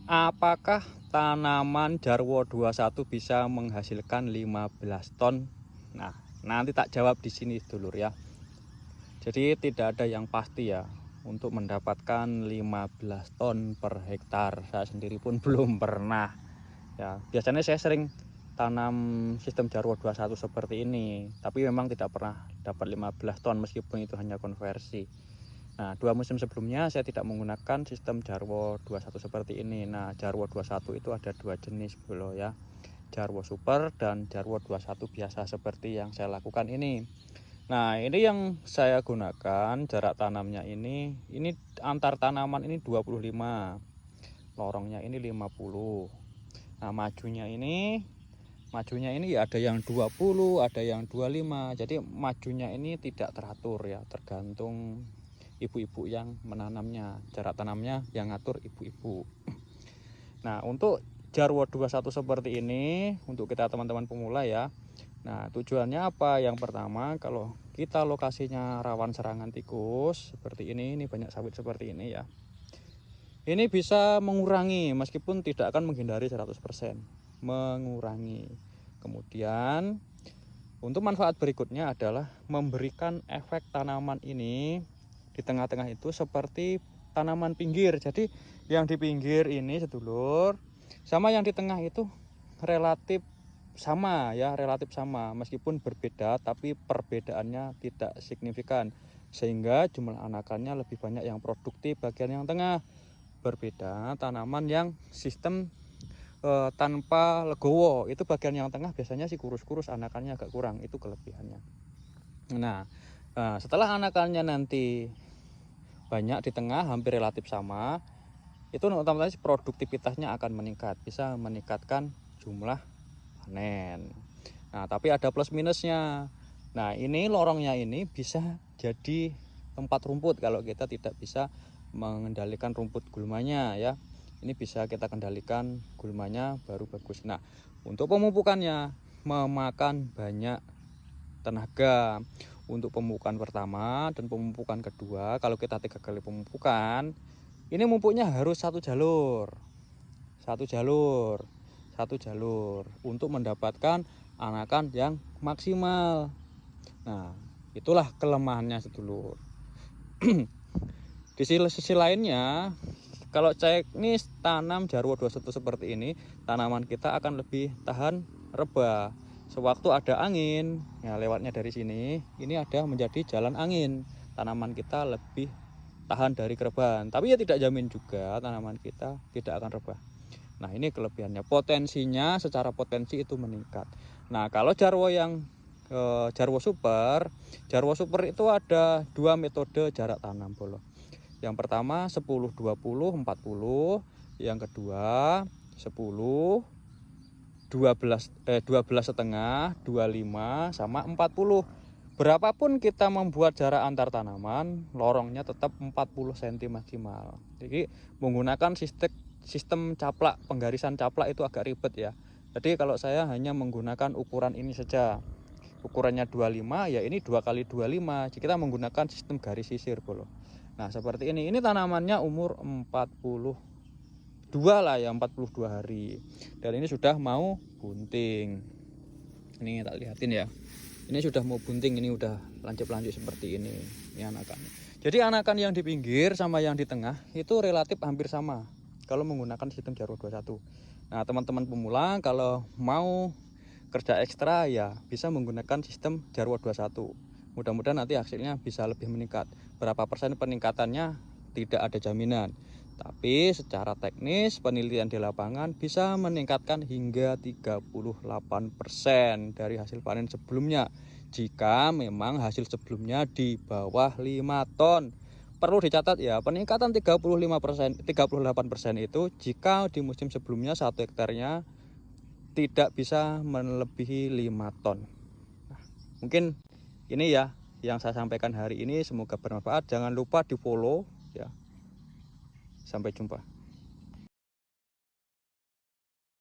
Apakah tanaman Jarwo 21 bisa menghasilkan 15 ton? Nah, nanti tak jawab di sini dulur ya. Jadi tidak ada yang pasti ya untuk mendapatkan 15 ton per hektar. Saya sendiri pun belum pernah. Ya, biasanya saya sering tanam sistem Jarwo 21 seperti ini, tapi memang tidak pernah dapat 15 ton meskipun itu hanya konversi. Nah, 2 musim sebelumnya saya tidak menggunakan sistem Jarwo 21 seperti ini. Nah, Jarwo 21 itu ada 2 jenis bro ya. Jarwo Super dan Jarwo 21 biasa seperti yang saya lakukan ini. Nah, ini yang saya gunakan jarak tanamnya ini antar tanaman ini 25. Lorongnya ini 50. Nah, majunya ini ya ada yang 20, ada yang 25. Jadi majunya ini tidak teratur ya, tergantung ibu-ibu yang menanamnya. Jarak tanamnya yang ngatur ibu-ibu. Nah, untuk Jarwo 21 seperti ini untuk kita teman-teman pemula ya. Nah, tujuannya apa? Yang pertama, kalau kita lokasinya rawan serangan tikus seperti ini banyak sawit seperti ini ya. Ini bisa mengurangi meskipun tidak akan menghindari 100%. Mengurangi. Kemudian untuk manfaat berikutnya adalah memberikan efek tanaman ini di tengah-tengah itu seperti tanaman pinggir. Jadi yang di pinggir ini sedulur sama yang di tengah itu relatif sama ya, relatif sama meskipun berbeda, tapi perbedaannya tidak signifikan sehingga jumlah anakannya lebih banyak yang produktif bagian yang tengah. Berbeda tanaman yang sistem tanpa legowo, itu bagian yang tengah biasanya sih kurus-kurus, anakannya agak kurang, itu kelebihannya. Nah, setelah anakannya nanti banyak di tengah hampir relatif sama, itu otomatis produktivitasnya akan meningkat, bisa meningkatkan jumlah panen. Nah, tapi ada plus minusnya. Nah, ini lorongnya ini bisa jadi tempat rumput kalau kita tidak bisa mengendalikan rumput gulmanya ya. Ini bisa kita kendalikan gulmanya baru bagus. Nah, untuk pemupukannya memakan banyak tenaga. Untuk pemupukan pertama dan pemupukan kedua, kalau kita 3 kali pemupukan, ini mupuknya harus satu jalur untuk mendapatkan anakan yang maksimal. Nah, itulah kelemahannya sedulur. Di sisi lainnya, kalau teknis tanam Jarwo 21 seperti ini, tanaman kita akan lebih tahan rebah. Sewaktu ada angin, ya lewatnya dari sini, ini ada menjadi jalan angin. Tanaman kita lebih tahan dari kerebahan. Tapi ya tidak jamin juga tanaman kita tidak akan rebah. Nah, ini kelebihannya. Potensinya secara potensi itu meningkat. Nah, kalau Jarwo yang Jarwo Super itu ada 2 metode jarak tanam bolo. Yang pertama 10 20 40, yang kedua 10 12 setengah 25 sama 40. Berapapun kita membuat jarak antar tanaman, lorongnya tetap 40 cm maksimal. Jadi menggunakan sistem caplak, penggarisan caplak itu agak ribet ya. Jadi kalau saya hanya menggunakan ukuran ini saja. Ukurannya 25 ya, ini 2 kali 25. Jadi kita menggunakan sistem garis sisir bolo. Nah, seperti ini. Ini tanamannya umur 42 lah ya, 42 hari. Dan ini sudah mau bunting. Ini tak lihatin ya. Ini sudah mau bunting, ini udah lancip-lancip seperti ini. Ini anakannya. Jadi anakan yang di pinggir sama yang di tengah itu relatif hampir sama kalau menggunakan sistem Jarwo 21. Nah, teman-teman pemula kalau mau kerja ekstra ya bisa menggunakan sistem Jarwo 21. Mudah-mudahan nanti hasilnya bisa lebih meningkat. Berapa persen peningkatannya tidak ada jaminan. Tapi secara teknis penelitian di lapangan bisa meningkatkan hingga 38% dari hasil panen sebelumnya. Jika memang hasil sebelumnya di bawah 5 ton. Perlu dicatat ya, peningkatan 38% itu jika di musim sebelumnya 1 hektarnya tidak bisa melebihi 5 ton. Nah, mungkin ini ya yang saya sampaikan hari ini, semoga bermanfaat. Jangan lupa di follow ya. Sampai jumpa.